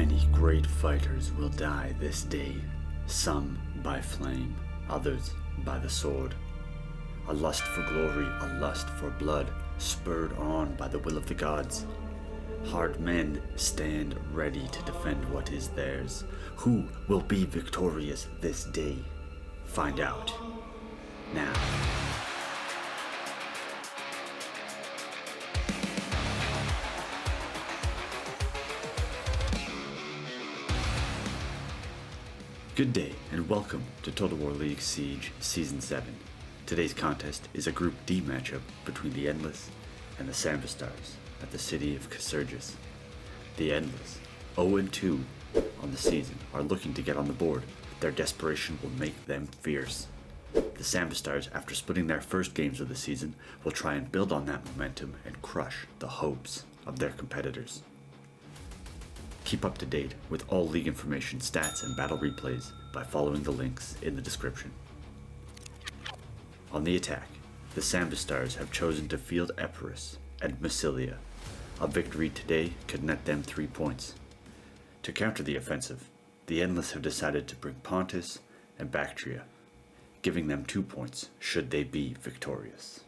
Many great fighters will die this day, some by flame, others by the sword. A lust for glory, a lust for blood, spurred on by the will of the gods. Hard men stand ready to defend what is theirs. Who will be victorious this day? Find out now. Good day and welcome to Total War League Siege Season 7. Today's contest is a Group D matchup between the Endless and the Samba Stars at the city of Casurgis. The Endless, 0-2 on the season, are looking to get on the board. Their desperation will make them fierce. The Samba Stars, after splitting their first games of the season, will try and build on that momentum and crush the hopes of their competitors. Keep up to date with all league information, stats, and battle replays by following the links in the description. On the attack, the Samba Stars have chosen to field Epirus and Massilia. A victory today could net them 3 points. To counter the offensive, the Endless have decided to bring Pontus and Bactria, giving them 2 points should they be victorious.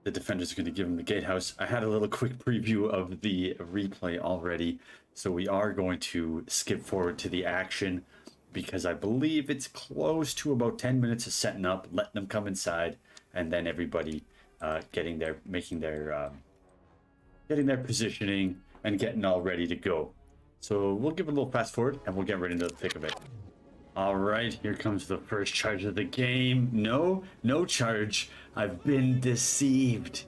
The defenders are going to give him the gatehouse. I had a little quick preview of the replay already, so we are going to skip forward to the action because I believe it's close to about 10 minutes of setting up, letting them come inside, and then everybody getting their positioning and getting all ready to go. So we'll give it a little fast forward and we'll get right into the thick of it. All right, here comes the first charge of the game. No charge. I've been deceived.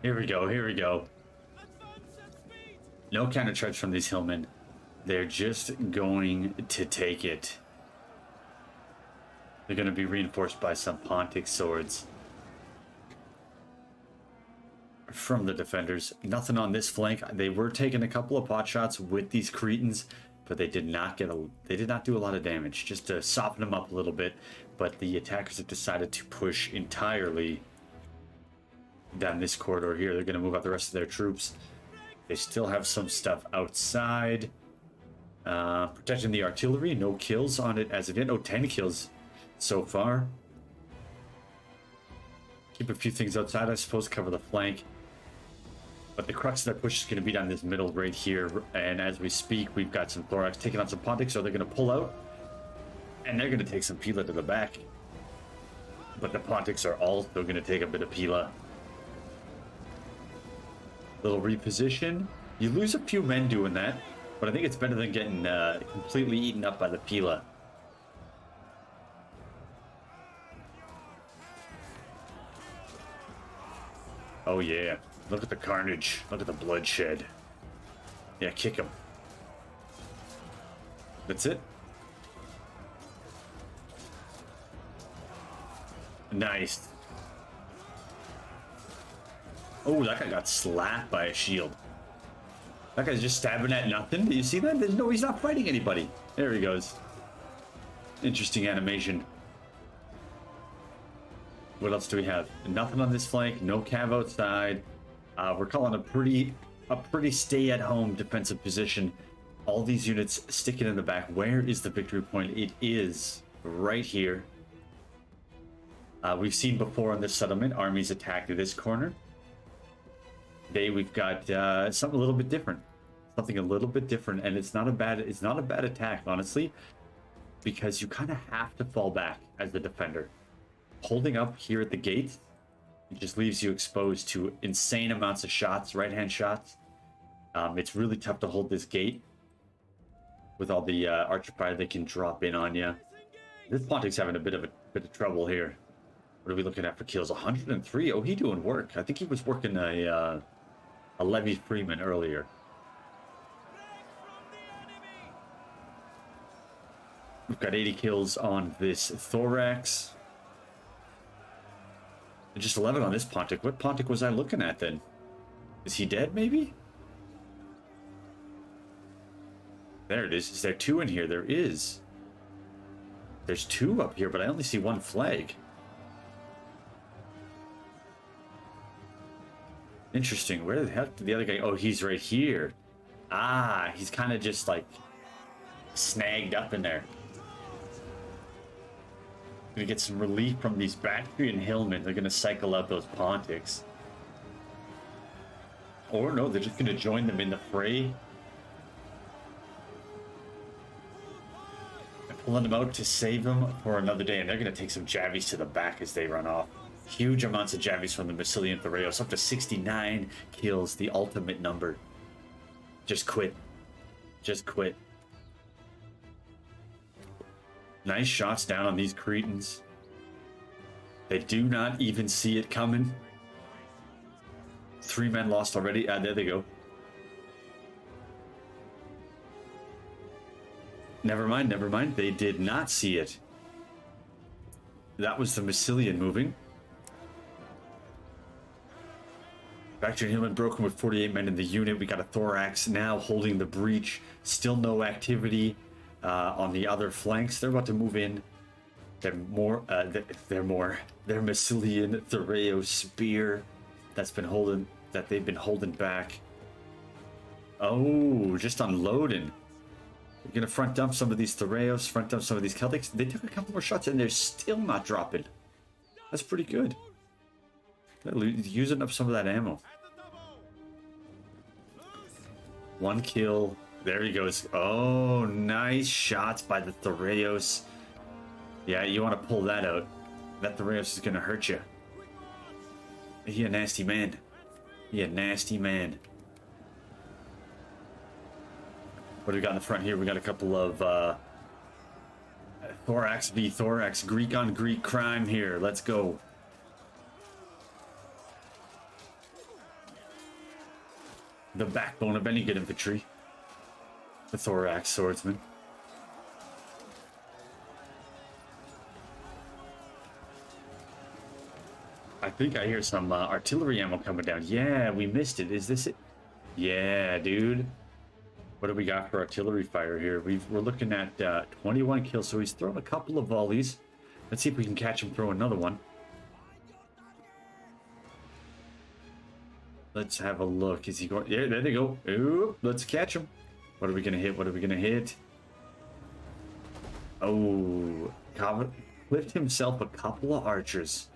Here we go. No counter charge from these hillmen. They're just going to take it. They're going to be reinforced by some Pontic swords from the defenders. Nothing on this flank. They were taking a couple of pot shots with these Cretans, but they did not do a lot of damage, just to soften them up a little bit. But the attackers have decided to push entirely down this corridor here. They're going to move out the rest of their troops. They still have some stuff outside. Protecting the artillery. No kills on it as of yet. 10 kills so far. Keep a few things outside, I suppose. Cover the flank. But the crux of their push is going to be down this middle right here. And as we speak, we've got some Thorax taking on some Pontic, so they're going to pull out. And they're going to take some Pila to the back. But the Pontics are also going to take a bit of Pila. Little reposition. You lose a few men doing that, but I think it's better than getting completely eaten up by the Pila. Oh yeah, look at the carnage. Look at the bloodshed. Yeah, kick him. That's it. Nice. Oh, that guy got slapped by a shield. That guy's just stabbing at nothing. Do you see that? He's not fighting anybody. There he goes. Interesting animation. What else do we have? Nothing on this flank. No cav outside. We're calling a pretty stay-at-home defensive position. All these units sticking in the back. Where is the victory point? It is right here. We've seen before on this settlement, armies attack this corner. Today we've got something a little bit different. And it's not a bad attack, honestly, because you kind of have to fall back as the defender. Holding up here at the gate, it just leaves you exposed to insane amounts of shots, right-hand shots. It's really tough to hold this gate with all the archer fire they can drop in on you. This Pontic's having a bit of trouble here. What are we looking at for kills? 103. Oh, he doing work. I think he was working a Levy Freeman earlier. We've got 80 kills on this Thorax. And just 11 on this Pontic. What Pontic was I looking at then? Is he dead, maybe? There it is. Is there 2 in here? There is. There's 2 up here, but I only see 1 flag. Interesting. Where the heck did the other guy... Oh, he's right here. Ah, he's kind of just like snagged up in there. Gonna get some relief from these Battery and Hillmen. They're gonna cycle out those Pontics. Or no, they're just gonna join them in the fray. And pulling them out to save them for another day. And they're gonna take some Javies to the back as they run off. Huge amounts of Javies from the Massilian Thoreos. Up to 69 kills, the ultimate number. Just quit. Just quit. Nice shots down on these Cretans. They do not even see it coming. 3 men lost already. There they go. Never mind, never mind. They did not see it. That was the Massilian moving. Factory Hillman broken with 48 men in the unit. We got a Thorax now holding the breach. Still no activity on the other flanks. They're about to move in. They're Massilian Thoreo spear that they've been holding back. Oh, just unloading. We're gonna front dump some of these Thoreos, front dump some of these Celtics. They took a couple more shots and they're still not dropping. That's pretty good. They're using up some of that ammo. 1 kill. There he goes. Oh, nice shots by the Thoreos. Yeah, you want to pull that out. That Thoreos is going to hurt you. He a nasty man. He a nasty man. What do we got in the front here? We got a couple of Thorax v Thorax. Greek on Greek crime here. Let's go. The backbone of any good infantry. The Thorax swordsman. I think I hear some artillery ammo coming down. Yeah, we missed it. Is this it? Yeah, dude. What do we got for artillery fire here? We're looking at 21 kills, so he's thrown a couple of volleys. Let's see if we can catch him throw another one. Let's have a look. Is he going? Yeah, there they go. Ooh, let's catch him. What are we gonna hit? What are we gonna hit? Oh, clipped himself a couple of archers.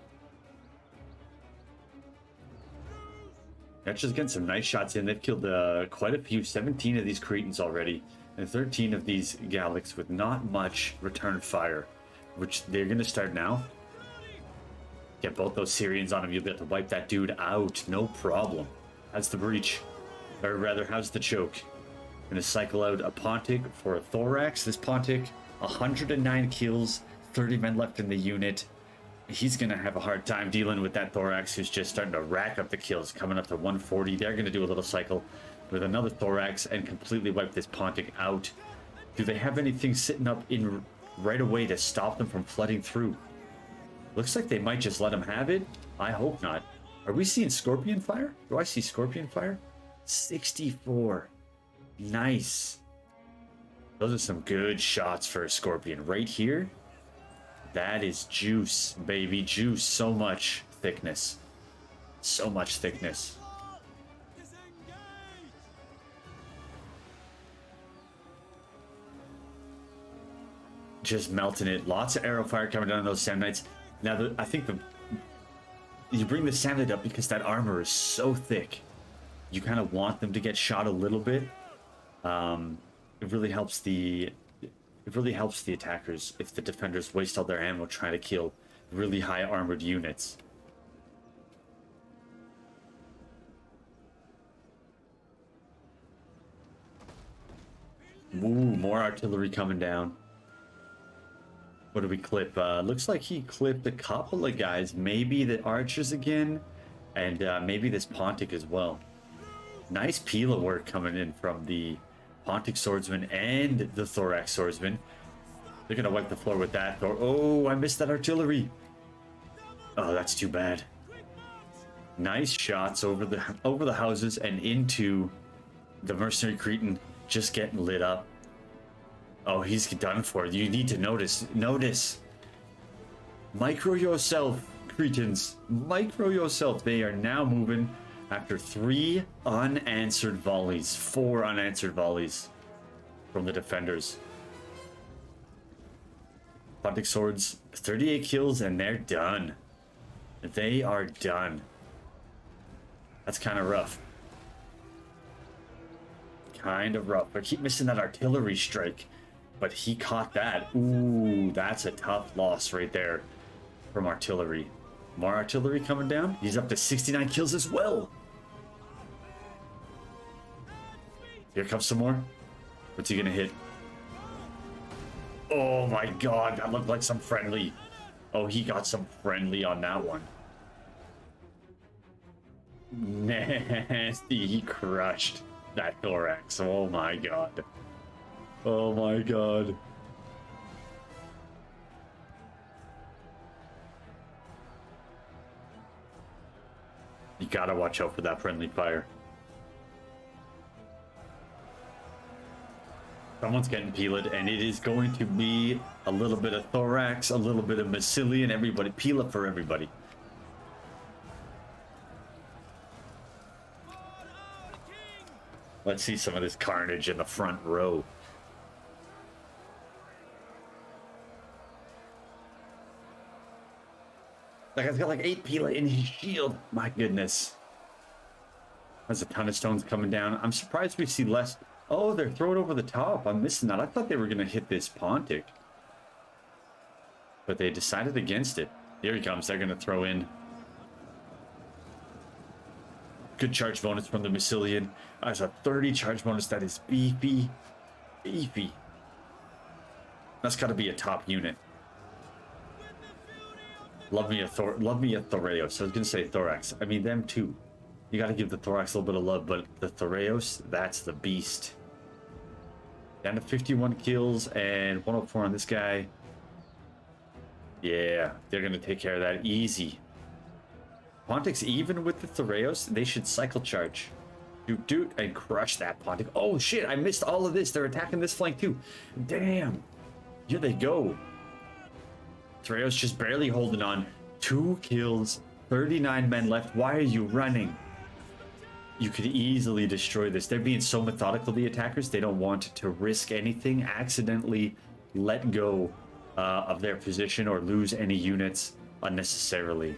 That's just getting some nice shots in. They've killed quite a few. 17 of these Cretans already, and 13 of these Gallics with not much return fire, which they're gonna start now. Get both those Syrians on him. You'll be able to wipe that dude out. No problem. That's the breach. Or rather, how's the choke? Gonna cycle out a Pontic for a Thorax. This Pontic, 109 kills, 30 men left in the unit. He's gonna have a hard time dealing with that Thorax who's just starting to rack up the kills, coming up to 140. They're gonna do a little cycle with another Thorax and completely wipe this Pontic out. Do they have anything sitting up in right away to stop them from flooding through? Looks like they might just let him have it. I hope not. Are we seeing Scorpion fire? Do I see Scorpion fire? 64. Nice. Those are some good shots for a Scorpion. Right here, that is juice, baby. Juice. So much thickness. So much thickness. Just melting it. Lots of arrow fire coming down on those Samnites. Now, I think you bring the Samnite up because that armor is so thick. You kind of want them to get shot a little bit. It really helps the attackers if the defenders waste all their ammo trying to kill really high armored units. Ooh, more artillery coming down. What did we clip? Looks like he clipped a couple of guys. Maybe the archers again, and maybe this Pontic as well. Nice Pila work coming in from the Pontic swordsman and the Thorax swordsman. They're gonna wipe the floor with that. Oh, I missed that artillery. Oh, that's too bad. Nice shots over the houses and into the mercenary Cretan, just getting lit up. Oh, he's done for. You need to notice. Micro yourself, Cretans. Micro yourself. They are now moving after 3 unanswered volleys. 4 unanswered volleys from the defenders. Pontic swords, 38 kills, and they're done. They are done. That's kind of rough. Kind of rough. I keep missing that artillery strike, but he caught that. Ooh, that's a tough loss right there from artillery. More artillery coming down. He's up to 69 kills as well. Here comes some more. What's he gonna hit? Oh my god, that looked like some friendly. Oh, he got some friendly on that one. Nasty. He crushed that thorax. Oh my god. Oh my god. You gotta watch out for that friendly fire. Someone's getting peeled, and it is going to be a little bit of thorax, a little bit of mycelium, everybody. Peel up for everybody. Let's see some of this carnage in the front row. That guy's got like 8 Pila in his shield. My goodness. There's a ton of stones coming down. I'm surprised we see less. Oh, they're throwing over the top. I'm missing that. I thought they were going to hit this Pontic. But they decided against it. Here he comes. They're going to throw in. Good charge bonus from the Mycelian. That's a 30 charge bonus. That is beefy. Beefy. That's got to be a top unit. Love me a Thoreos. So I was going to say Thorax. I mean, them too. You got to give the Thorax a little bit of love, but the Thoreos, that's the beast. Down to 51 kills and 104 on this guy. Yeah, they're going to take care of that easy. Pontics, even with the Thoreos, they should cycle charge. Doot, and crush that Pontic. Oh shit, I missed all of this. They're attacking this flank too. Damn. Here they go. Thoreos just barely holding on. 2 kills, 39 men left. Why are you running? You could easily destroy this. They're being so methodical, the attackers. They don't want to risk anything, accidentally let go of their position or lose any units unnecessarily.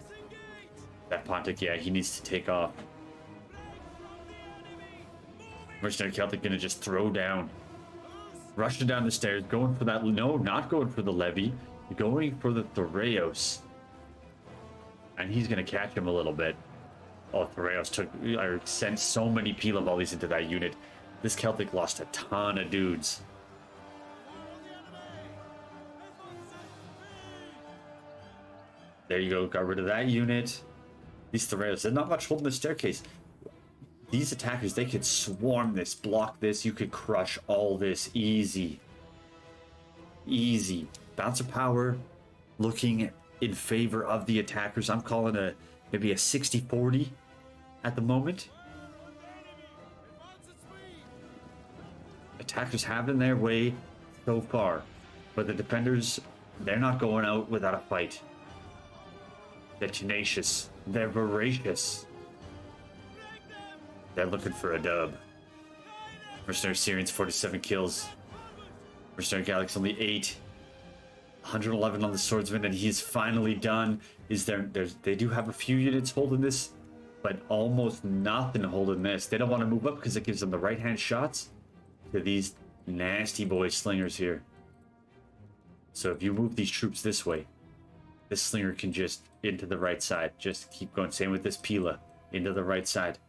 That Pontic, yeah, he needs to take off. Mercenary Celtic gonna just throw down. Rushing down the stairs, going for that. No, not going for the levy. Going for the Thoreos. And he's gonna catch him a little bit. Oh, Thoreos sent so many Pila volleys into that unit. This Celtic lost a ton of dudes. There you go, got rid of that unit. These Thoreos, they're not much holding the staircase. These attackers, they could swarm this, block this. You could crush all this easy. Easy. Bounce of power looking in favor of the attackers. I'm calling maybe a 60-40 at the moment. Attackers having their way so far, but the defenders, they're not going out without a fight. They're tenacious. They're voracious. They're looking for a dub. Mercenary Syrians, 47 kills. Mercenary Galaxy only 8. 111 on the swordsman, and he's finally done. They do have a few units holding this, but almost nothing holding this. They don't want to move up because it gives them the right hand shots to these nasty boy slingers here. So if you move these troops this way, this slinger can just into the right side. Just keep going. Same with this Pila, into the right side.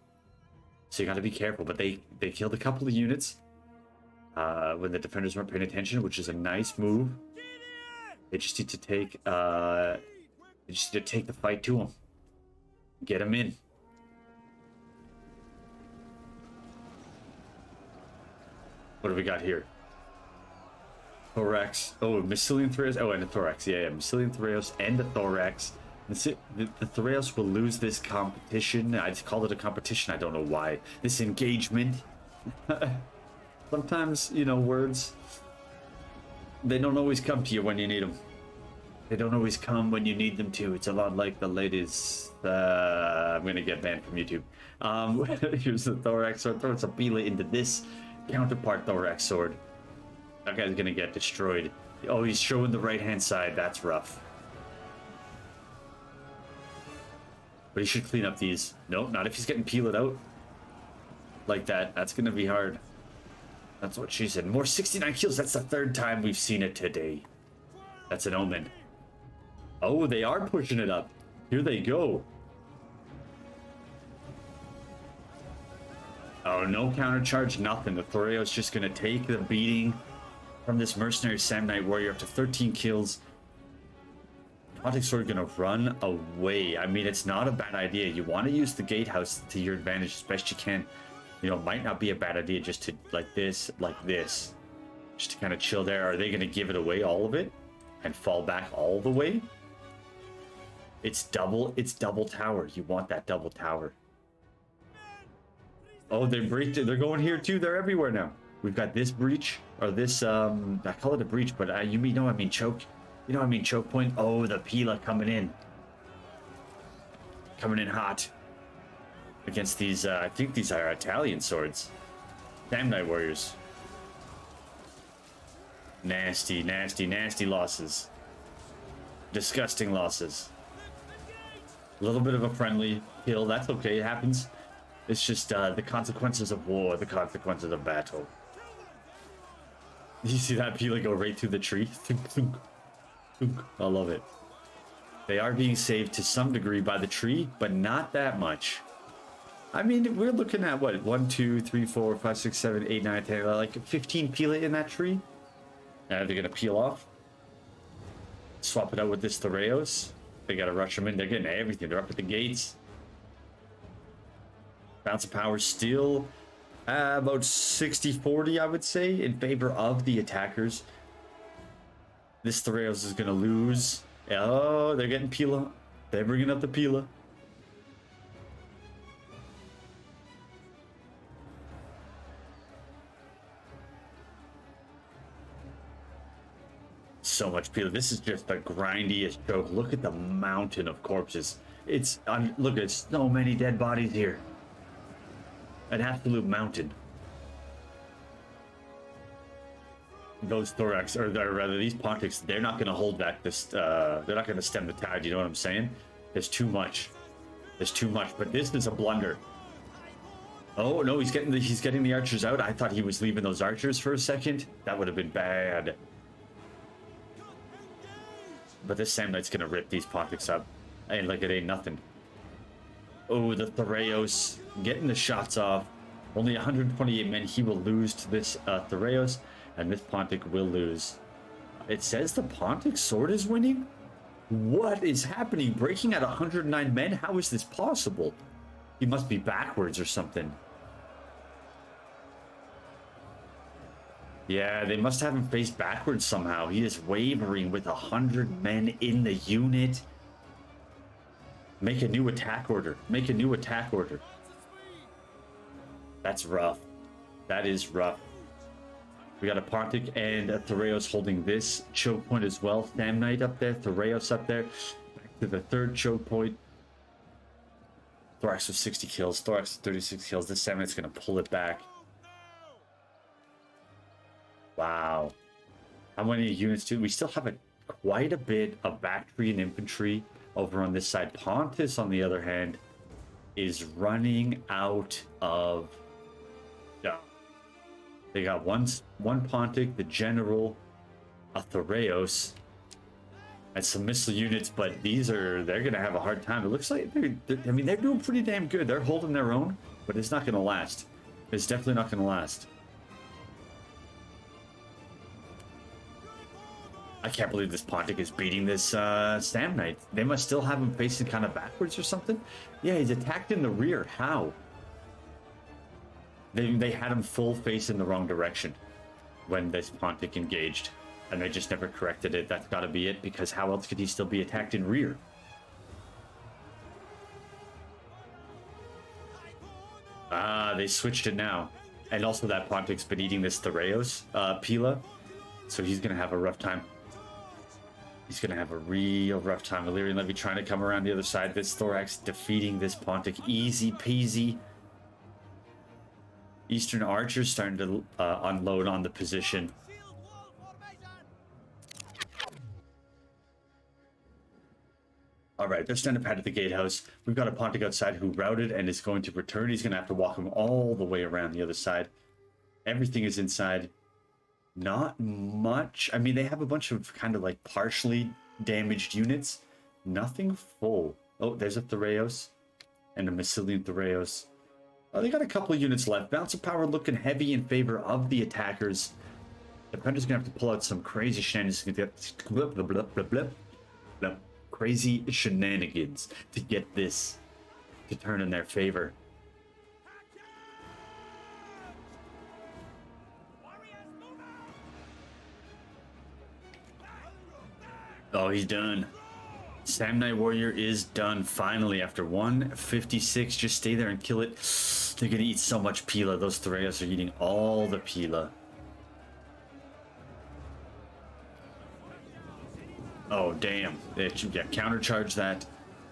So you got to be careful. But they killed a couple of units when the defenders weren't paying attention, which is a nice move. They just need to take the fight to them. Get them in. What do we got here? Thorax. Oh, Mycelium Thoreos. Oh, and the Thorax. Yeah, Mycelium Thoreos and the Thorax. The Thoreos will lose this competition. I just called it a competition. I don't know why. This engagement. Sometimes, words, they don't always come to you when you need them. They don't always come when you need them to. It's a lot like the ladies. I'm going to get banned from YouTube. Here's the Thorax sword. Throw some Pila into this counterpart Thorax sword. That guy's going to get destroyed. Oh, he's showing the right-hand side. That's rough. But he should clean up these. Nope, not if he's getting peeled out like that. That's going to be hard. That's what she said. More 69 kills. That's the third time we've seen it today. That's an omen. Oh, they are pushing it up. Here they go. Oh, no counter charge, nothing. The Thoreo's just going to take the beating from this mercenary Sam Knight Warrior up to 13 kills. Pontic's sort of going to run away. I mean, it's not a bad idea. You want to use the gatehouse to your advantage as best you can. You know, it might not be a bad idea just to like this, just to kind of chill there. Are they going to give it away, all of it, and fall back all the way? It's double tower. You want that double tower. Oh, they're going here too. They're everywhere now. We've got this breach, or this, I call it a breach, but you know what I mean, choke. You know what I mean, choke point. Oh, the Pila coming in. Coming in hot. Against these, I think these are Italian swords. Damn Knight Warriors. Nasty, nasty, nasty losses. Disgusting losses. A little bit of a friendly kill. That's okay. It happens. It's just the consequences of war, the consequences of battle. You see that Pila go right through the tree? I love it. They are being saved to some degree by the tree, but not that much. I mean, we're looking at what? 1, 2, 3, 4, 5, 6, 7, 8, 9, 10, like 15 Pila in that tree. They're going to peel off. Swap it out with this Thoreos. They got to rush them in. They're getting everything. They're up at the gates. Bounce of power still about 60-40, I would say, in favor of the attackers. This Thoreos is going to lose. Oh, they're getting Pila. They're bringing up the Pila. So much Pila. This is just the grindiest joke. Look at the mountain of corpses. Look at so many dead bodies here. An absolute mountain. Those thorax, or rather these pontics, they're not going to hold back this. They're not going to stem the tide. You know what I'm saying? There's too much. There's too much. But this is a blunder. Oh no, he's getting the archers out. I thought he was leaving those archers for a second. That would have been bad. But this Sam Knight's going to rip these pontics up. Ain't like it ain't nothing. Oh, the Thoreos getting the shots off. Only 128 men. He will lose to this Thoreos, and this Pontic will lose. It says the Pontic sword is winning? What is happening? Breaking at 109 men? How is this possible? He must be backwards or something. Yeah, they must have him face backwards somehow. He is wavering with 100 men in the unit. Make a new attack order. Make a new attack order. That's rough. That is rough. We got a Pontic and a Thoreos holding this choke point as well. Sam Knight up there. Thoreos up there. Back to the third choke point. Thorax with 60 kills. Thorax with 36 kills. This Sam Knight's going to pull it back. Wow. How many units do we still have? Quite a bit of battery and infantry over on this side. Pontus, on the other hand, is running out of stuff. They got one Pontic, the General, a Thoreos, and some missile units, but they're going to have a hard time. It looks like they're doing pretty damn good. They're holding their own, but it's not going to last. It's definitely not going to last. I can't believe this Pontic is beating this Sam Knight. They must still have him facing kind of backwards or something. Yeah, he's attacked in the rear. How? They had him full face in the wrong direction when this Pontic engaged, and they just never corrected it. That's got to be it, because how else could he still be attacked in rear? Ah, they switched it now. And also that Pontic's been eating this Thoreos Pila, so he's going to have a rough time. He's going to have a real rough time. Illyrian Levy trying to come around the other side. This Thorax defeating this Pontic. Easy peasy. Eastern Archers starting to unload on the position. All right, they're standing pat at the gatehouse. We've got a Pontic outside who routed and is going to return. He's going to have to walk him all the way around the other side. Everything is inside. Not much. I mean, they have a bunch of kind of like partially damaged units. Nothing full. Oh, there's a Thureos and a Massilian Thureos. Oh, they got a couple of units left. Bounce of power looking heavy in favor of the attackers. Defender's going to have to pull out some crazy shenanigans to get crazy shenanigans to get this to turn in their favor. Oh, he's done. Sam Knight Warrior is done finally after 156. Just stay there and kill it. They're gonna eat so much Pila. Those Thureos are eating all the Pila. Oh, damn. Yeah, countercharge that.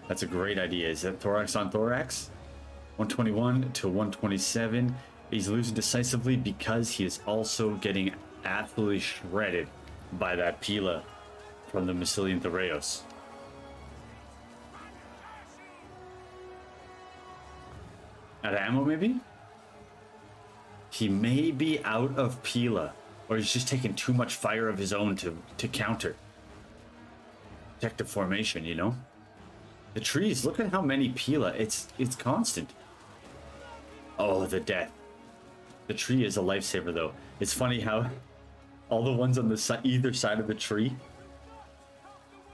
That's a great idea. Is that Thorax on Thorax? 121 to 127. He's losing decisively because he is also getting absolutely shredded by that Pila from the Massilian Thureos. Out of ammo, maybe? He may be out of Pila, or he's just taking too much fire of his own to counter. Protective formation, you know? The trees, look at how many Pila. It's constant. Oh, the death. The tree is a lifesaver, though. It's funny how all the ones on the either side of the tree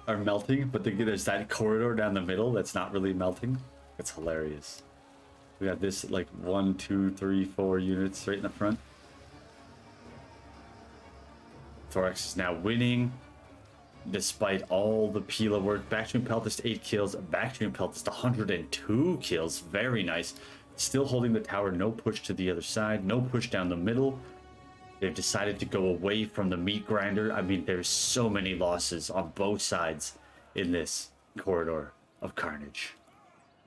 are melting, but there's that corridor down the middle that's not really melting. It's hilarious. We got this like 1, 2, 3, 4 units right in the front. Thorax is now winning despite all the Pila work. Bactrian Peltist 8 kills. Bactrian Peltist 102 kills. Very nice. Still holding the tower. No push to the other side. No push down the middle. They've decided to go away from the meat grinder. I mean, there's so many losses on both sides in this corridor of carnage.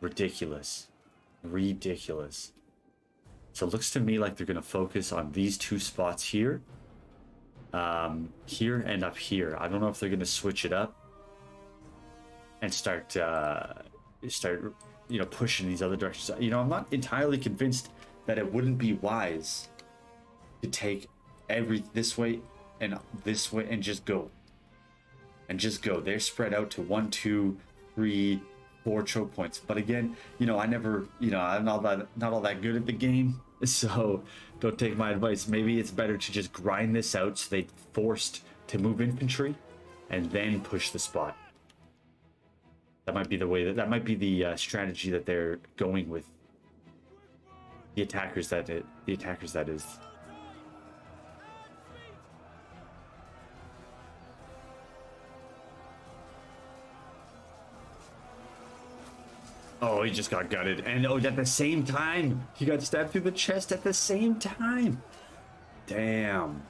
Ridiculous. Ridiculous. So it looks to me like they're going to focus on these two spots here. Here and up here. I don't know if they're going to switch it up and start pushing these other directions. You know, I'm not entirely convinced that it wouldn't be wise to take this way and just go. They're spread out to 1, 2, 3, 4 choke points. But again, I'm not all that good at the game, so don't take my advice. Maybe it's better to just grind this out so they forced to move infantry and then push the spot. That might be the way that might be the strategy that they're going with. The attackers that is. Oh, he just got gutted. And at the same time, he got stabbed through the chest at the same time. Damn.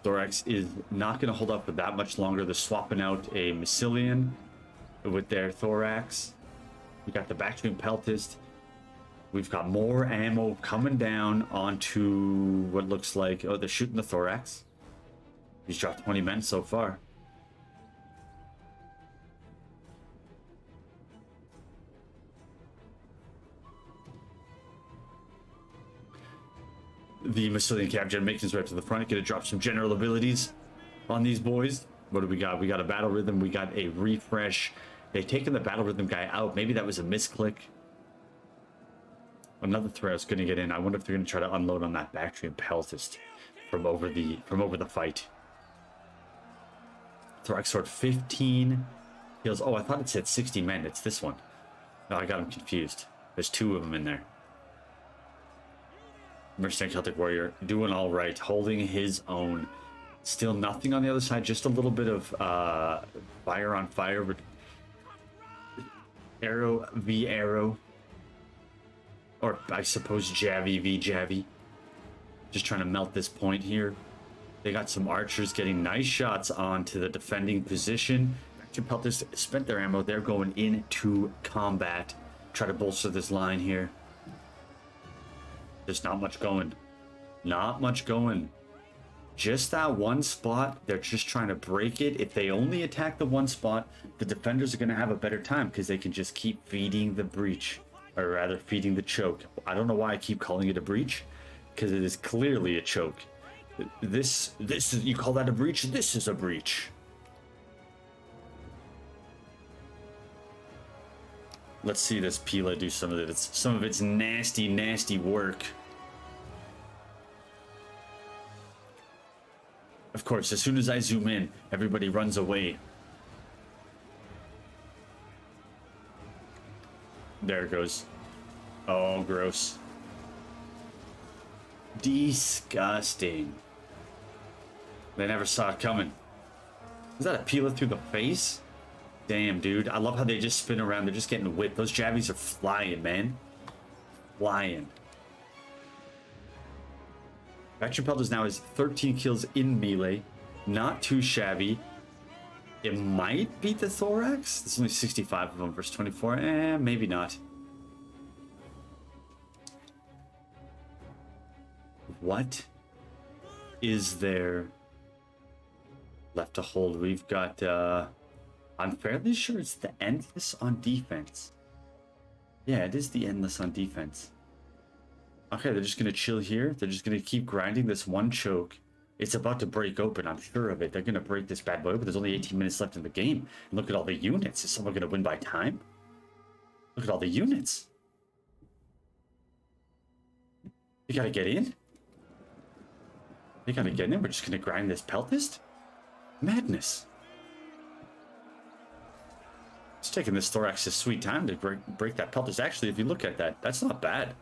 Thorax is not going to hold up for that much longer. They're swapping out a Massilian with their Thorax. We got the Bactrian Peltist. We've got more ammo coming down onto what looks like... Oh, they're shooting the Thorax. He's dropped 20 men so far. The Massilian Captain making his way up to the front. Gonna drop some general abilities on these boys. What do we got? We got a battle rhythm. We got a refresh. They've taken the battle rhythm guy out. Maybe that was a misclick. Another Thureos gonna get in. I wonder if they're gonna try to unload on that Bactrian Peltist from over the fight. Thorax sword 15 kills. Oh, I thought it said 60 men. It's this one. No, I got them confused. There's 2 of them in there. Mercenary Celtic Warrior doing all right, holding his own. Still nothing on the other side, just a little bit of fire on fire, but arrow v arrow, or I suppose Javi v Javi. Just trying to melt this point here. They got some archers getting nice shots onto the defending position. Bactrian Pelters spent their ammo. They're going into combat. Try to bolster this line here. There's not much going. Not much going. Just that one spot, they're just trying to break it. If they only attack the one spot, the defenders are going to have a better time because they can just keep feeding the breach, or rather feeding the choke. I don't know why I keep calling it a breach, because it is clearly a choke. This is, you call that a breach? This is a breach. Let's see this Pila do some of its nasty, nasty work. Of course, as soon as I zoom in, everybody runs away. There it goes. Oh, gross. Disgusting. They never saw it coming. Is that a Pila through the face? Damn, dude. I love how they just spin around. They're just getting whipped. Those Javies are flying, man. Flying. Vacuum Pelters now has 13 kills in melee. Not too shabby. It might beat the Thorax. There's only 65 of them versus 24. Maybe not. What is there left to hold? We've got, I'm fairly sure it's the Endless on defense. Yeah, it is the Endless on defense. Okay, they're just going to chill here. They're just going to keep grinding this one choke. It's about to break open, I'm sure of it. They're going to break this bad boy open. There's only 18 minutes left in the game. And look at all the units. Is someone going to win by time? Look at all the units. You got to get in. You got to get in. We're just going to grind this Peltist? Madness. It's taking this Thorax's sweet time to break that Peltist. Actually, if you look at that, that's not bad.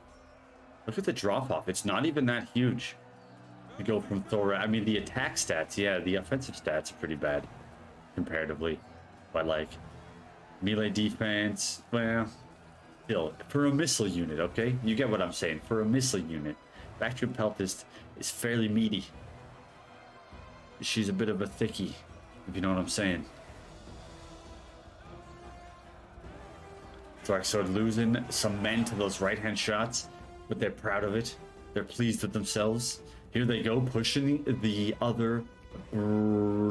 Look at the drop-off. It's not even that huge. To go from Thorax. I mean, the attack stats, yeah, the offensive stats are pretty bad comparatively. But, like, melee defense, well, still, for a missile unit, okay? You get what I'm saying. For a missile unit, Vacuum Peltist is fairly meaty. She's a bit of a thickie, if you know what I'm saying. Thorax started losing some men to those right-hand shots, but they're proud of it. They're pleased with themselves. Here they go, pushing the other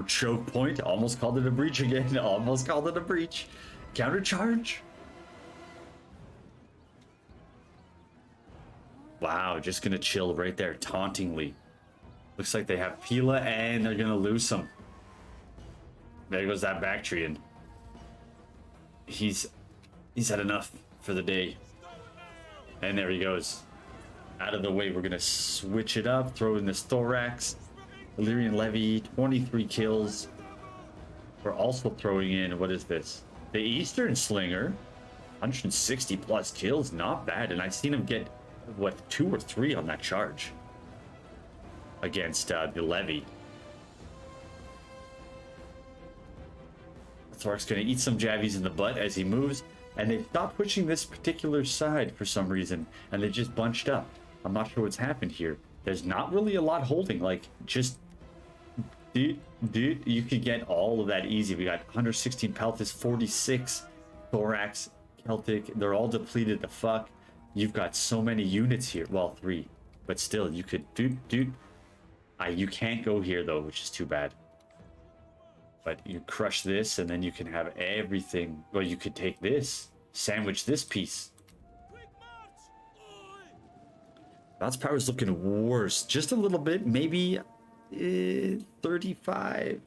choke point. Almost called it a breach again. Almost called it a breach. Counter charge. Wow, just gonna chill right there, tauntingly. Looks like they have Pila and they're gonna lose some. There goes that Bactrian. He's had enough for the day. And there he goes. Out of the way, we're gonna switch it up, throw in this Thorax. Illyrian Levy, 23 kills. We're also throwing in, what is this? The Eastern Slinger, 160 plus kills, not bad. And I've seen him get, what, 2 or 3 on that charge against the Levy. Thorax gonna eat some Javies in the butt as he moves. And they've stopped pushing this particular side for some reason, and they just bunched up. I'm not sure what's happened here. There's not really a lot holding, like, just... Dude, you could get all of that easy. We got 116 Peltis, 46 Thorax, Celtic. They're all depleted the fuck. You've got so many units here. Well, 3. But still, you could... Dude. You can't go here, though, which is too bad. But you crush this, and then you can have everything. Well, you could take this, sandwich this piece. God's power is looking worse. Just a little bit, maybe 35,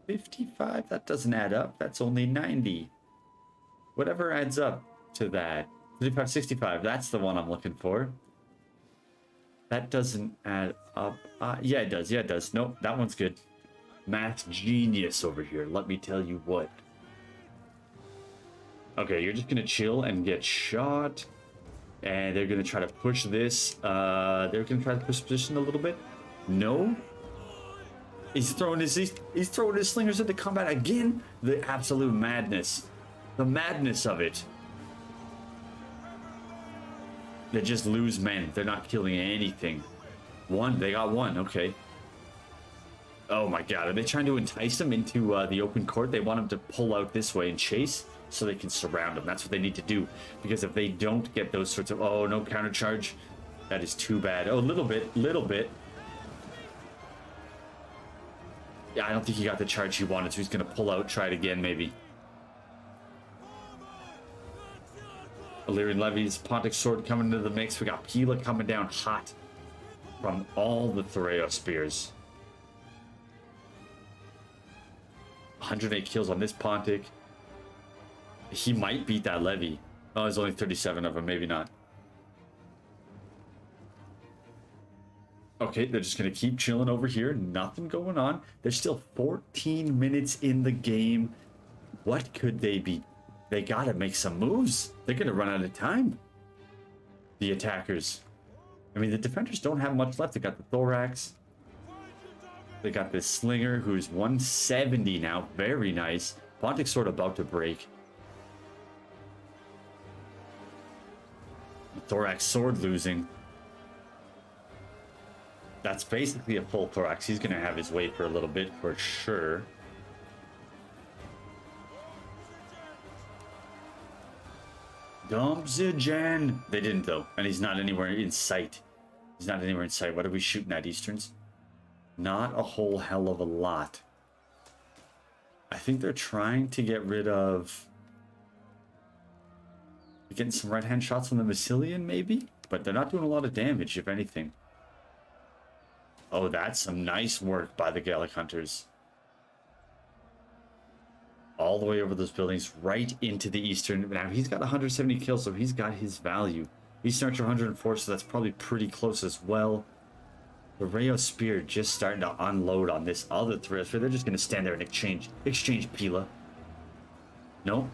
55. That doesn't add up. That's only 90. Whatever adds up to that. 35, 65. That's the one I'm looking for. That doesn't add up. Yeah, it does. Yeah, it does. Nope, that one's good. Math genius over here, let me tell you what. Okay, you're just gonna chill and get shot. And they're gonna try to push this. They're gonna try to push position a little bit. No. He's throwing his slingers into combat again. The absolute madness. The madness of it. They just lose men. They're not killing anything. One, they got one, okay. Oh my god, are they trying to entice him into the open court? They want him to pull out this way and chase so they can surround him. That's what they need to do. Because if they don't get those sorts of... Oh, no counter charge. That is too bad. Oh, little bit. Yeah, I don't think he got the charge he wanted, so he's going to pull out, try it again, maybe. Illyrian Levies, Pontic Sword coming into the mix. We got Pila coming down hot from all the Thoreo spears. 108 kills on this Pontic. He might beat that Levy. Oh, there's only 37 of them, maybe not. Okay, they're just going to keep chilling over here. Nothing going on. There's still 14 minutes in the game. What could they be? They got to make some moves. They're going to run out of time. The attackers. I mean, the defenders don't have much left. They got the Thorax. They got this Slinger, who's 170 now. Very nice. Pontic's sort of about to break. The Thorax Sword losing. That's basically a full Thorax. He's going to have his way for a little bit, for sure. Oxygen. They didn't, though. And he's not anywhere in sight. He's not anywhere in sight. What are we shooting at, Easterns? Not a whole hell of a lot. I think they're trying to get rid of... Getting some right-hand shots on the Massilian, maybe? But they're not doing a lot of damage, if anything. Oh, that's some nice work by the Gallic Hunters. All the way over those buildings, right into the Eastern. Now, he's got 170 kills, so he's got his value. Eastern Archer 104, so that's probably pretty close as well. The Rayo Spear just starting to unload on this other Thoreo Spear. They're just going to stand there and exchange Pila. No.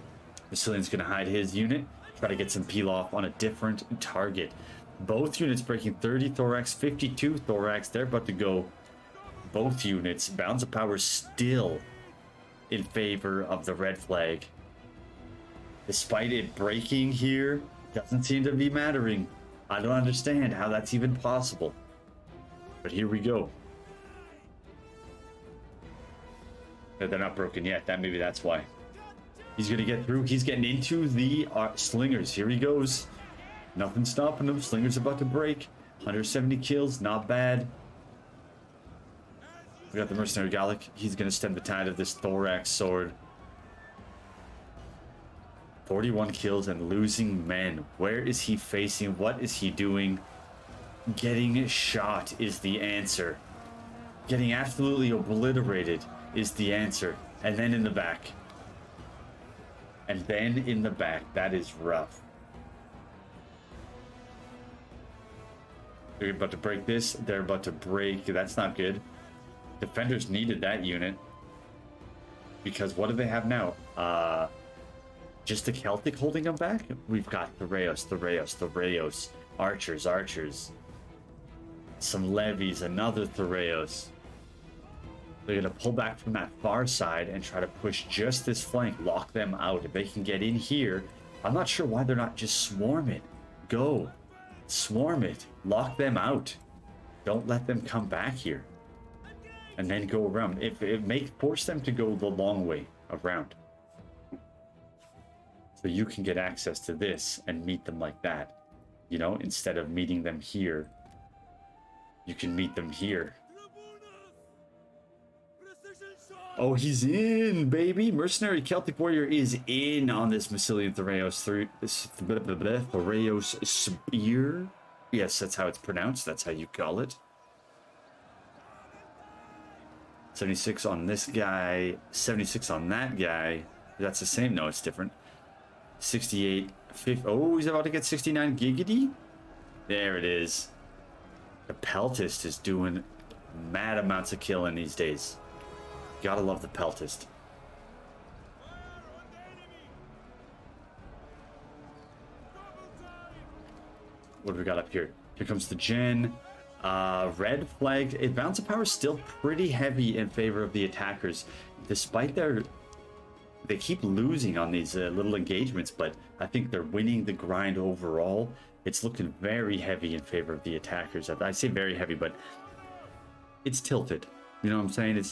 Massilian's going to hide his unit. Try to get some peel off on a different target. Both units breaking 30 Thorax, 52 Thorax. They're about to go. Both units. Balance of power still in favor of the red flag. Despite it breaking here, doesn't seem to be mattering. I don't understand how that's even possible. But here we go. They're not broken yet. Maybe that's why. He's going to get through. He's getting into the Slingers. Here he goes. Nothing stopping him. Slinger's about to break. 170 kills. Not bad. We got the Mercenary Gallic. He's going to stem the tide of this Thorax Sword. 41 kills and losing men. Where is he facing? What is he doing? Getting shot is the answer. Getting absolutely obliterated is the answer. And then in the back. And then in the back. That is rough. They're about to break this. They're about to break. That's not good. Defenders needed that unit. Because what do they have now? Just the Celtic holding them back? We've got Thoreos. Archers. Some levies, another Thoreos. They're going to pull back from that far side and try to push just this flank, lock them out. If they can get in here, I'm not sure why they're not just swarm it. Go. Swarm it. Lock them out. Don't let them come back here. And then go around. Force them to go the long way around. So you can get access to this and meet them like that. You know, instead of meeting them here, you can meet them here. Oh, he's in, baby. Mercenary Celtic Warrior is in on this Massilian Thoreos Spear. Yes, that's how it's pronounced. That's how you call it. 76 on this guy. 76 on that guy. That's the same. No, it's different. 68. 50. Oh, he's about to get 69 giggity. There it is. The Peltist is doing mad amounts of killing these days. Gotta love the Peltist. What do we got up here? Here comes the Gen. Red flag. Balance of power is still pretty heavy in favor of the attackers. Despite they keep losing on these little engagements, but I think they're winning the grind overall. It's looking very heavy in favor of the attackers. I say very heavy, but it's tilted. You know what I'm saying?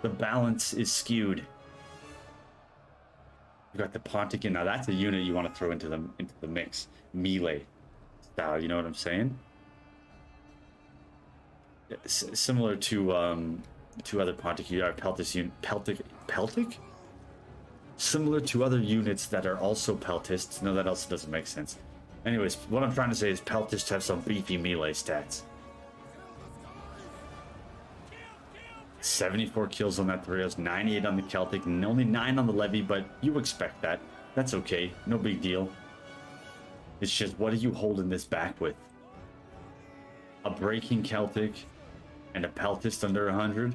The balance is skewed. You got the Pontic. Now that's a unit you want to throw into the mix. Melee style, you know what I'm saying? Similar to two other Pontic Peltic? Similar to other units that are also Peltists. No, that also doesn't make sense. Anyways, what I'm trying to say is Peltists have some beefy melee stats. 74 kills on that Threos, 98 on the Celtic, and only 9 on the Levy, but you expect that. That's okay, no big deal. It's just, what are you holding this back with? A breaking Celtic and a Peltist under 100?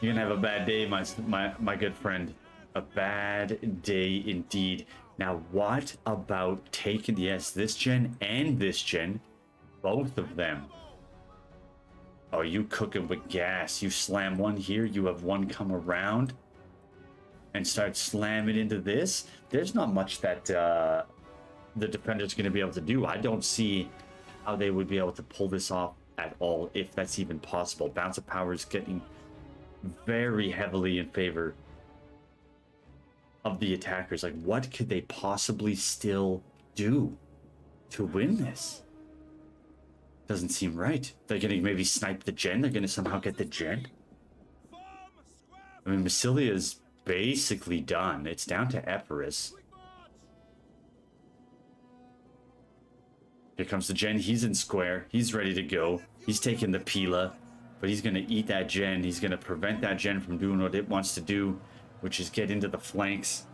You're gonna have a bad day, my good friend. A bad day indeed. Now, what about taking, yes, this gen and this gen, both of them? Oh, you cooking with gas. You slam one here, you have one come around and start slamming into this. There's not much that the defender's going to be able to do. I don't see how they would be able to pull this off at all, if that's even possible. Bounce of power is getting very heavily in favor of the attackers. Like, what could they possibly still do to win this? Doesn't seem right. They're gonna maybe snipe the gen. They're gonna somehow get the gen. I mean, Massilia's basically done. It's down to Epirus. Here comes the gen. He's in square. He's ready to go. He's taking the Pila, but he's gonna eat that gen. He's gonna prevent that gen from doing what it wants to do, which is get into the flanks.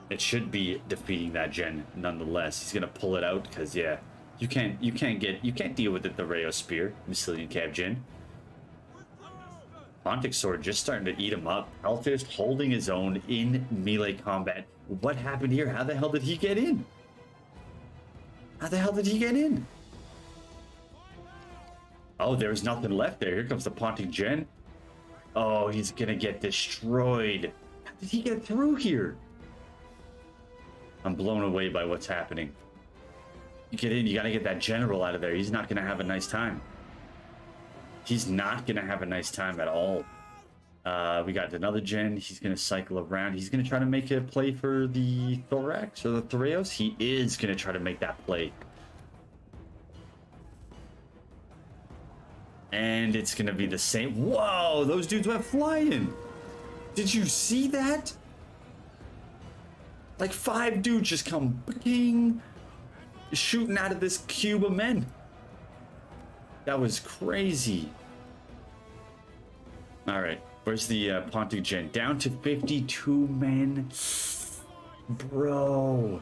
It should be defeating that gen nonetheless. He's gonna pull it out because, yeah, you can't deal with the Rayo Spear, Massilian Cav gen. Pontic Sword just starting to eat him up. Peltist holding his own in melee combat. What happened here? How the hell did he get in? How the hell did he get in? Oh, there's nothing left there. Here comes the Pontic gen. Oh, he's gonna get destroyed. How did he get through here? I'm blown away by what's happening. You get in, you gotta get that general out of there. He's not gonna have a nice time. He's not gonna have a nice time at all. We got another gen. He's gonna cycle around. He's gonna try to make a play for the Thorax or the Threos. He is gonna try to make that play. And it's gonna be the same. Whoa, those dudes went flying. Did you see that? Like 5 dudes just come ping, shooting out of this cube of men. That was crazy. All right, where's the Pontic gen? Down to 52 men. Bro,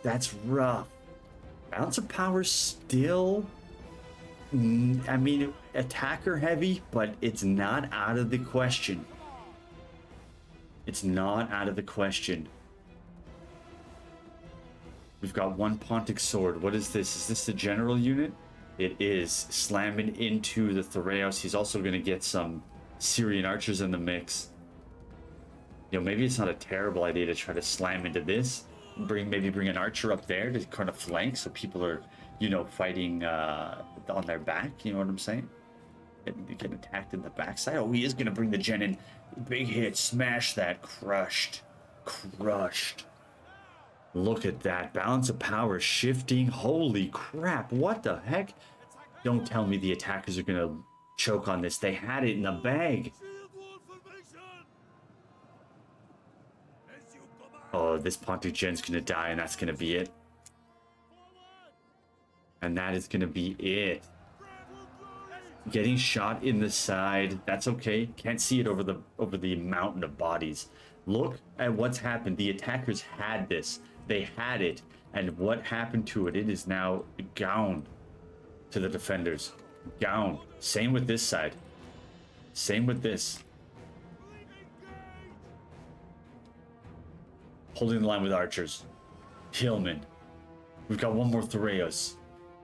that's rough. Balance of power still, I mean, attacker heavy, but it's not out of the question. It's not out of the question. We've got one Pontic Sword. What is this? Is this the general unit? It is. Slamming into the Threos. He's also going to get some Syrian archers in the mix. You know, maybe it's not a terrible idea to try to slam into this. Maybe bring an archer up there to kind of flank so people are, you know, fighting on their back. You know what I'm saying? Get attacked in the backside. Oh, he is going to bring the gen in. Big hit. Smash that. Crushed. Crushed. Look at that. Balance of power shifting. Holy crap. What the heck? Don't tell me the attackers are going to choke on this. They had it in the bag. Oh, this Pontic gen's going to die, and that's going to be it. And that is going to be it. Getting shot in the side. That's okay. Can't see it over the mountain of bodies. Look at what's happened. The attackers had this. They had it. And what happened to it? It is now gone to the defenders. Gone. Same with this side. Same with this. Holding the line with archers. Hillman. We've got one more Threos.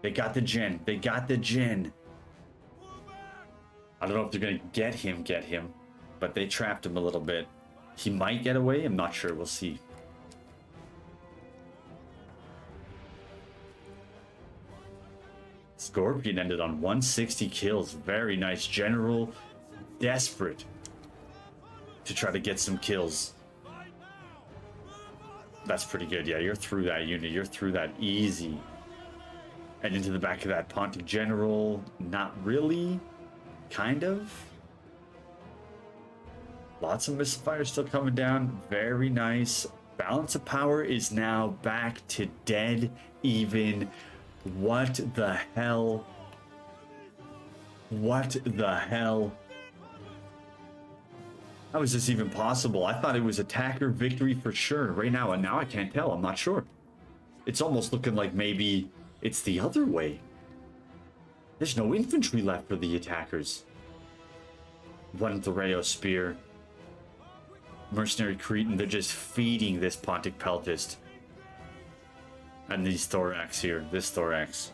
They got the gen. They got the gen. I don't know if they're going to get him, but they trapped him a little bit. He might get away. I'm not sure. We'll see. Scorpion ended on 160 kills. Very nice. General, desperate to try to get some kills. That's pretty good. Yeah, you're through that unit. You're through that easy. And into the back of that Pontic General. Not really. Kind of. Lots of missile fire still coming down. Very nice. Balance of power is now back to dead even. What the hell? What the hell? How is this even possible? I thought it was attacker victory for sure right now, and now I can't tell. I'm not sure. It's almost looking like maybe it's the other way. There's no infantry left for the attackers. One Thoreo spear. Mercenary Cretan, they're just feeding this Pontic Peltist. And these Thorax here, this Thorax.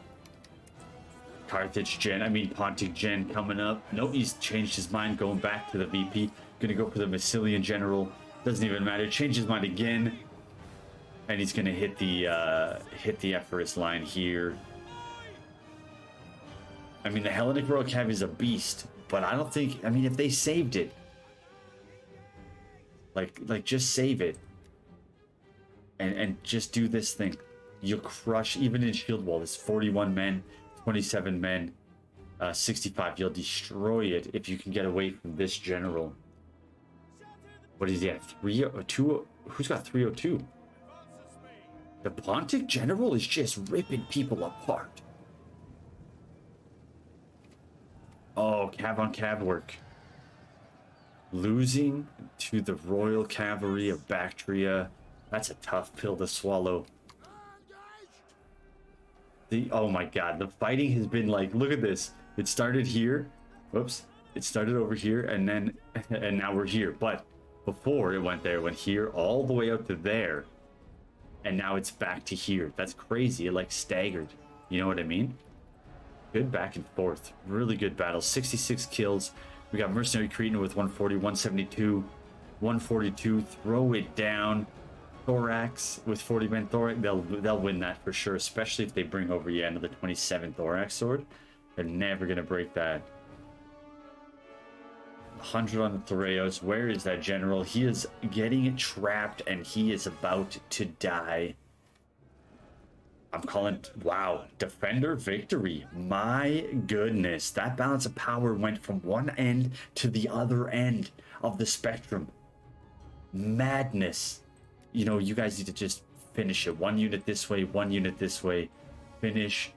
Carthage Gen, Pontic Gen coming up. Nope, he's changed his mind, going back to the VP. Gonna go for the Massilian General. Doesn't even matter, change his mind again. And he's gonna hit the Epirus line here. The Hellenic Royal Cav is a beast, but I don't think, if they saved it, like just save it and just do this thing, you'll crush. Even in shield wall, it's 41 men, 27 men, 65. You'll destroy it if you can get away from this general. What is he at? 302? Who's got 302? The Pontic General is just ripping people apart. Oh, cav on cav work. Losing to the Royal Cavalry of Bactria. That's a tough pill to swallow. Oh my god, the fighting has been like, look at this. It started here. Whoops. It started over here and now we're here. But before it went there, it went here all the way out to there. And now it's back to here. That's crazy. It like staggered. You know what I mean? Good back and forth. Really good battle. 66 kills. We got Mercenary Cretan with 140, 172, 142. Throw it down. Thorax with 40 men. Thorax, they'll win that for sure, especially if they bring over another 27 Thorax sword. They're never gonna break that. 100 on the Thoreos. Where is that general? He is getting trapped and he is about to die. I'm calling, wow, defender victory. My goodness, that balance of power went from one end to the other end of the spectrum. Madness. You guys need to just finish it. One unit this way, one unit this way. Finish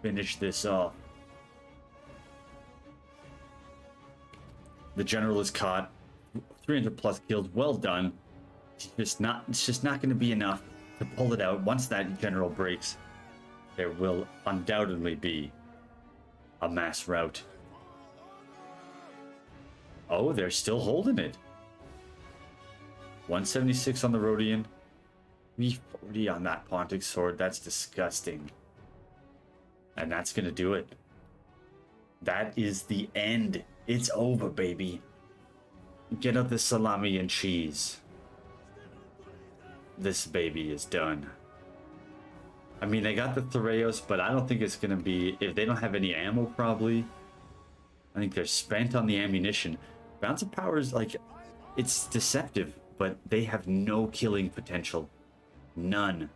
this off. The general is caught. 300 plus kills. Well done. It's just not going to be enough to pull it out. Once that general breaks, there will undoubtedly be a mass rout. Oh, they're still holding it. 176 on the Rhodian. 340 on that Pontic sword. That's disgusting. And that's going to do it. That is the end. It's over, baby. Get out the salami and cheese. This baby is done. They got the Thoreos, but I don't think it's going to be... If they don't have any ammo, probably. I think they're spent on the ammunition. Bounce of power is like... It's deceptive, but they have no killing potential. None.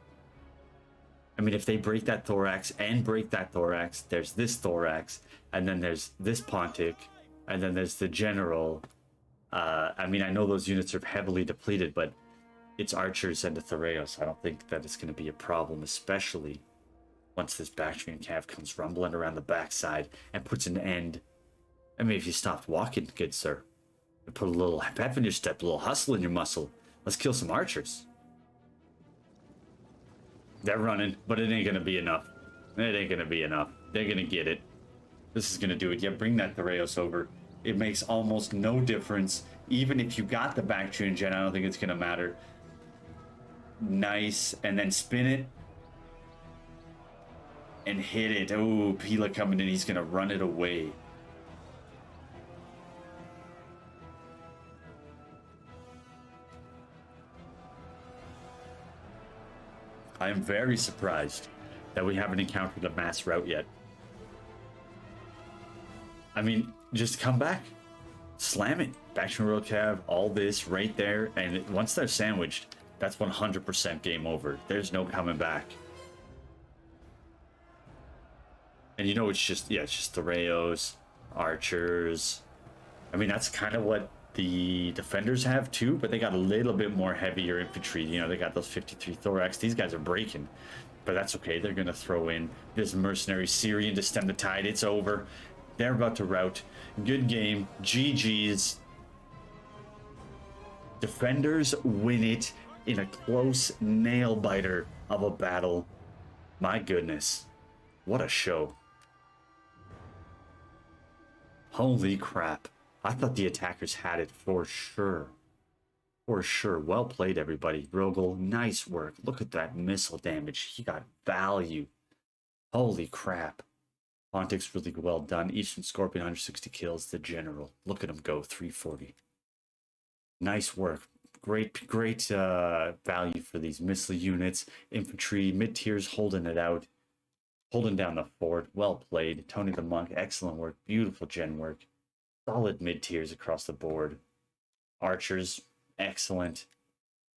If they break that Thorax and break that Thorax, there's this Thorax, and then there's this Pontic, and then there's the General. I know those units are heavily depleted, but it's archers and the Thoreos. I don't think that it's going to be a problem, especially once this Bactrian Cav comes rumbling around the backside and puts an end. If you stopped walking, good sir, and put a little pep in your step, a little hustle in your muscle. Let's kill some archers. They're running, but it ain't going to be enough. It ain't going to be enough. They're going to get it. This is going to do it. Yeah, bring that Thoreos over. It makes almost no difference. Even if you got the Bactrian Gen, I don't think it's going to matter. Nice. And then spin it. And hit it. Oh, Pila coming in. He's going to run it away. I am very surprised that we haven't encountered a mass rout yet. Just come back. Slam it. Bactrian Royal Cav, all this right there. And once they're sandwiched, that's 100% game over. There's no coming back. And it's just Thoreos, archers. That's kind of what the defenders have too, but they got a little bit more heavier infantry. You know, they got those 53 thorax. These guys are breaking, but that's okay. They're going to throw in this mercenary Syrian to stem the tide. It's over. They're about to rout. Good game. GG's. Defenders win it in a close nail biter of a battle. My goodness. What a show. Holy crap. I thought the attackers had it for sure. For sure. Well played, everybody. Rogel, nice work. Look at that missile damage. He got value. Holy crap. Pontic's really well done. Eastern Scorpion, 160 kills. The General. Look at him go, 340. Nice work. Great value for these missile units. Infantry, mid-tiers holding it out. Holding down the fort. Well played. Tony the Monk, excellent work. Beautiful gen work. Solid mid-tiers across the board. Archers, excellent.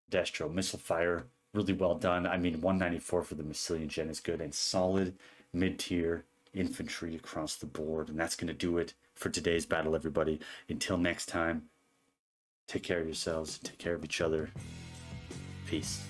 Destro, missile fire, really well done. I mean, 194 for the Massilian gen is good. And solid mid-tier infantry across the board. And that's going to do it for today's battle, everybody. Until next time, take care of yourselves. Take care of each other. Peace.